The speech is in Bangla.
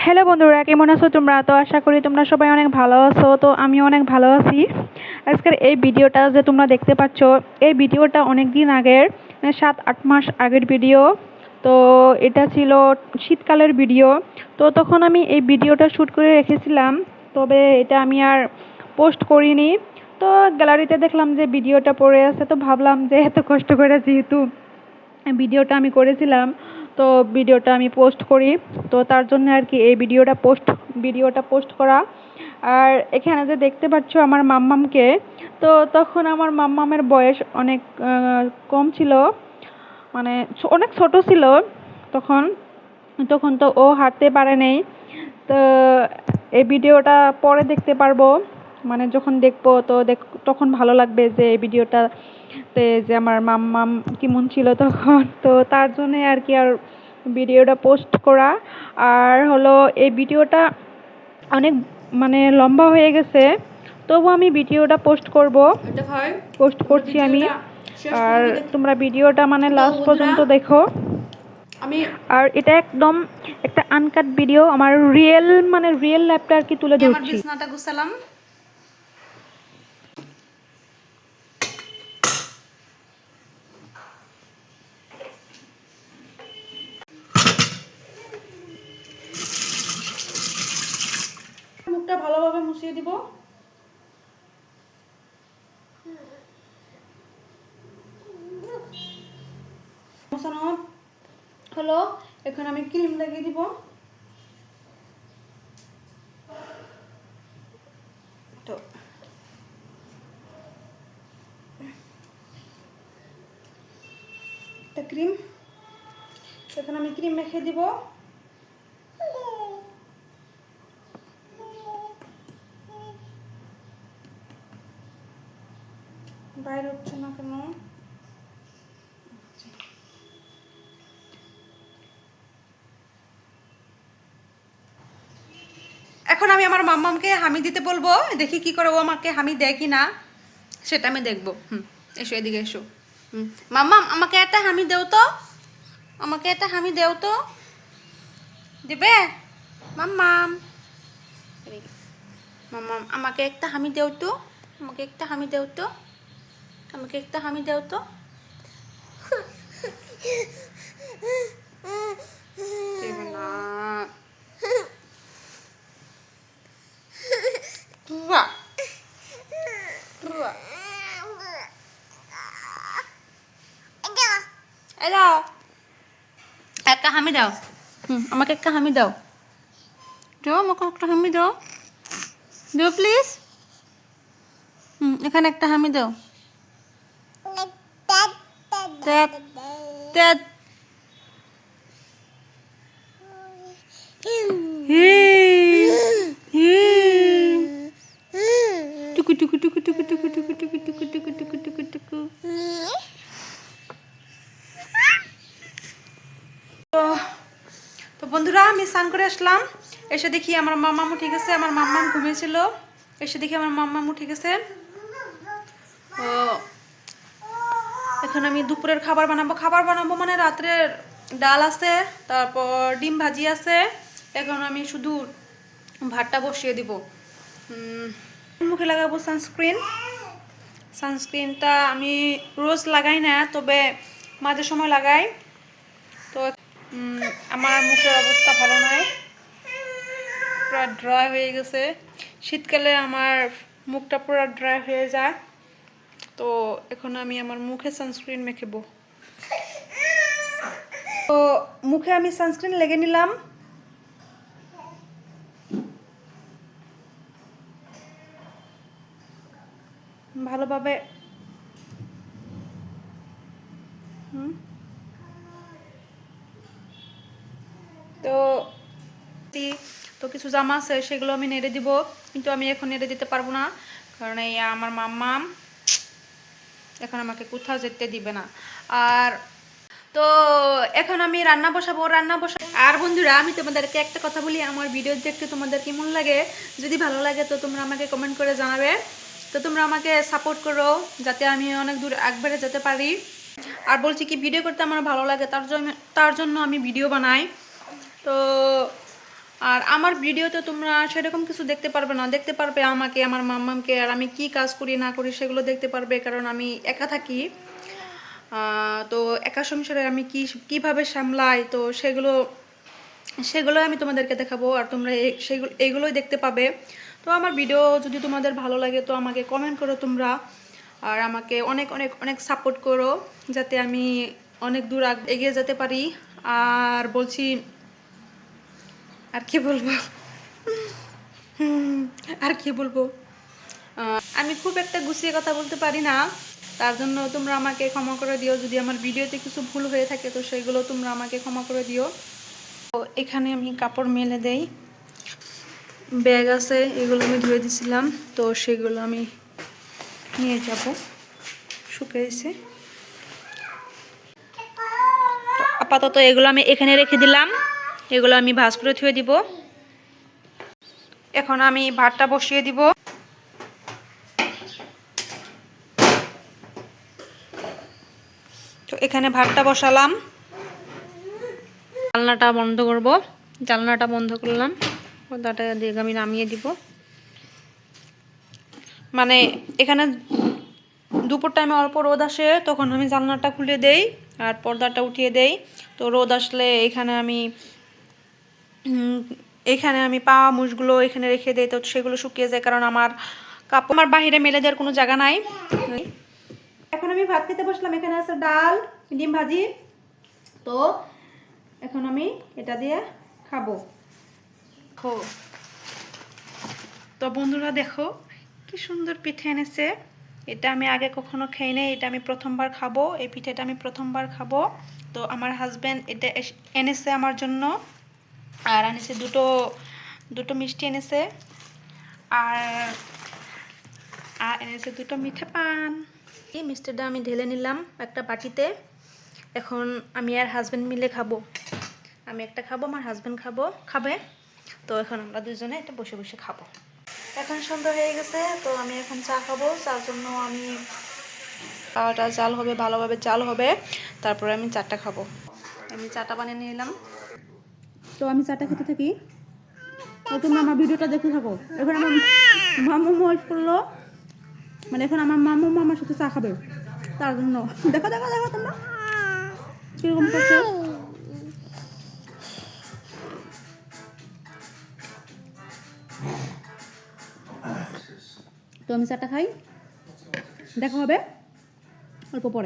হ্যালো বন্ধুরা, কেমন আছো তোমরা? তো আশা করি তোমরা সবাই অনেক ভালো আছো। তো আমি অনেক ভালো আছি। আজকের এই ভিডিওটা যে তোমরা দেখতে পাচ্ছ, এই ভিডিওটা অনেক দিন আগের, 7-8 মাস আগের ভিডিও। তো এটা ছিল শীতকালের ভিডিও। তো তখন আমি এই ভিডিওটা শ্যুট করে রেখেছিলাম, তবে এটা আমি আর পোস্ট করিনি। তো গ্যালারিতে দেখলাম যে ভিডিওটা পড়ে আছে, তো ভাবলাম যে এত কষ্ট করে যেহেতু ভিডিওটা আমি করেছিলাম, তো ভিডিওটা আমি পোস্ট করি। তো তার জন্য আর কি এই ভিডিওটা পোস্ট করা। আর এখানে যে দেখতে পাচ্ছ আমার মাম্মামকে, তো তখন আমার মাম্মামের বয়স অনেক কম ছিল, মানে অনেক ছোট ছিল তখন। তখন তো ও হাঁটতে পারে নাই। তো এই ভিডিওটা পরে দেখতে পারবো, মানে যখন দেখবো তো তখন ভালো লাগবে যে এই ভিডিওটাতে যে আমার মাম্মাম কেমন ছিল তখন। তো তার জন্য আর কি আর ভিডিওটা পোস্ট করা। আর হলো এই ভিডিওটা অনেক মানে লম্বা হয়ে গেছে, তবু আমি ভিডিওটা পোস্ট করছি আমি। আর তোমরা ভিডিওটা মানে লাস্ট পর্যন্ত দেখো। আর এটা একদম একটা আনকাট ভিডিও, আমার রিয়েল লাইফটা আর কি তুলে ধরছি। আমার বিছনাটা গুছালাম। মুখটা ভালোভাবে মুছিয়ে দিব। মোছানো হলো, এখন আমি ক্রিম লাগিয়ে দিব। তো একটা ক্রিম, এখন আমি ক্রিম মেখে দিব। বাইরে হচ্ছে না কেন? এখন আমি আমার মাম্মামকে হামি দিতে বলবো, দেখি কি করে ও আমাকে হামি দেয় কি না, সেটা আমি দেখবো। এসো এদিকে এসো। মাম্মাম আমাকে একটা হামি দেও তো, আমাকে একটা হামি দেও তো। দিবে? মাম্মাম মাম্মাম আমাকে একটা হামি দেও তো, আমাকে একটা হামি দেও তো, আমাকে একটা হামি দেও তো। দেবে না। বাহ, বাহ। এই দাও, একটা হামি দাও। আমাকে একটা হামি দাও। দাও, আমাকে একটা হামি দাও। দাও প্লিজ। এখানে একটা হামি দাও। ত্যাত, ত্যাত। টুকু টুকু টুকু টুকু টুকু টুকু টুকু টুকু টুকু টুকু টুকু টুকু। তো বন্ধুরা, আমি স্নান করে আসলাম। এসে দেখি আমার মাম্মামু ঠিক আছে, আমার মাম্মাম ঘুমিয়েছিল। এসে দেখি আমার মাম্মামু ঠিক আছে। তো এখন আমি দুপুরের খাবার বানাবো মানে রাত্রের ডাল আছে, তারপর ডিম ভাজি আছে। এখন আমি শুধু ভাতটা বসিয়ে দিব। মুখে লাগাবো সানস্ক্রিনটা আমি রোজ লাগাই না, তবে মাঝে সময় লাগাই। তো আমার মুখের অবস্থা ভালো নয়, পুরো ড্রাই হয়ে গেছে। শীতকালে আমার মুখটা পুরো ড্রাই হয়ে যায়। তো এখন আমি আমার মুখে সানস্ক্রিন মেখেবো। তো মুখে আমি সানস্ক্রিন লেগে নিলাম। ভালোভাবে তো তো কিছু জামা আছে, সেগুলো আমি নেড়ে দিব, কিন্তু আমি এখন নেড়ে দিতে পারবো না, কারণ এই আমার মাম্মাম এখন আমাকে কোথাও যেতে দিবে না। আর তো এখন আমি রান্না বসাবো। আর বন্ধুরা, আমি তোমাদেরকে একটা কথা বলি, আমার ভিডিও দেখতে তোমাদের কেমন লাগে, যদি ভালো লাগে তো তোমরা আমাকে কমেন্ট করে জানাবে। তো তোমরা আমাকে সাপোর্ট করো, যাতে আমি অনেক দূর আগবাড়ে যেতে পারি। আর বলছি কি, ভিডিও করতে আমার ভালো লাগে, তার জন্য আমি ভিডিও বানাই। তো আর আমার ভিডিওতে তোমরা সেরকম কিছু দেখতে পারবে না, দেখতে পারবে আমাকে, আমার মাম্মামকে, আর আমি কি কাজ করি না করি সেগুলো দেখতে পারবে, কারণ আমি একা থাকি। তো একা সংসারে আমি কিভাবে সামলাই, তো সেগুলো সেগুলো আমি তোমাদেরকে দেখাবো, আর তোমরা এইগুলোই দেখতে পাবে। তো আমার ভিডিও যদি তোমাদের ভালো লাগে তো আমাকে কমেন্ট করো তোমরা, আর আমাকে অনেক অনেক অনেক সাপোর্ট করো, যাতে আমি অনেক দূর এগিয়ে যেতে পারি। আর বলছি, আর কি বলবো, আর কি বলবো, আমি খুব একটা গুছিয়ে কথা বলতে পারি না, তার জন্য তোমরা আমাকে ক্ষমা করে দিও। যদি আমার ভিডিওতে কিছু ভুল হয়ে থাকে তো সেগুলো তোমরা আমাকে ক্ষমা করে দিও। তো এখানে আমি কাপড় মেলে দেই, ব্যাগ আছে, এগুলো আমি ধুয়ে দিছিলাম, তো সেগুলো আমি নিয়ে যাব, শুকিয়েছে। আপাতত এগুলো আমি এখানে রেখে দিলাম, এগুলো আমি ভাঁজ করে ধুয়ে দিব। এখন আমি ভাতটা বসিয়ে দিব। তো এখানে ভাতটা বসালাম, জানলাটা বন্ধ করব, জানলাটা বন্ধ করলাম, পর্দাটা দিয়ে আমি নামিয়ে দিব। মানে এখানে দুপুর টাইমে অল্প রোদ আসে, তখন আমি জানলাটা খুলে দেই আর পর্দাটা উঠিয়ে দেই। তো রোদ আসলে এখানে আমি পাওয়া মুষগুলো এখানে রেখে দেই, তো সেগুলো শুকিয়ে যায়, কারণ আমার কাপড় আমার বাইরে মেলে দেওয়ার কোনো জায়গা নাই। এখন আমি ভাত খেতে বসলাম, এখানে আছে ডাল, ডিম ভাজি। তো এখন আমি এটা দিয়ে খাবো। তো বন্ধুরা দেখো কি সুন্দর পিঠে এনেছে, এটা আমি আগে কখনো খাই নাই, এটা আমি প্রথমবার খাবো, এই পিঠেটা আমি প্রথমবার খাবো। তো আমার হাজব্যান্ড এটা এনেছে আমার জন্য, আর এনেছে দুটো মিষ্টি এনেছে, আর আর এনেছে দুটো মিঠা পান। এই মিষ্টিটা আমি ঢেলে নিলাম একটা বাটিতে, এখন আমি আর হাজব্যান্ড মিলে খাবো। আমি একটা খাবো, আমার হাজব্যান্ড খাবে। তো এখন আমরা দুজনে এটা বসে বসে খাবো। এখন সন্ধ্যা হয়ে গেছে, তো আমি এখন চা খাবো। চার জন্য আমি চাটা জাল হবে, ভালোভাবে জাল হবে, তারপরে আমি চাটা খাবো। আমি চাটা বানিয়ে নিলাম, তো আমি চাটা খেতে থাকি, তো তোমরা আমার ভিডিওটা দেখতে থাকো। এখন আমার মামু ওয়েট করলো, মানে এখন আমার মামু আমার সাথে চা খাবে, তার জন্য দেখো দেখো দেখো তোমরা কিরকম করছে। তো আমি চাটা খাই, দেখা হবে অল্প পরে।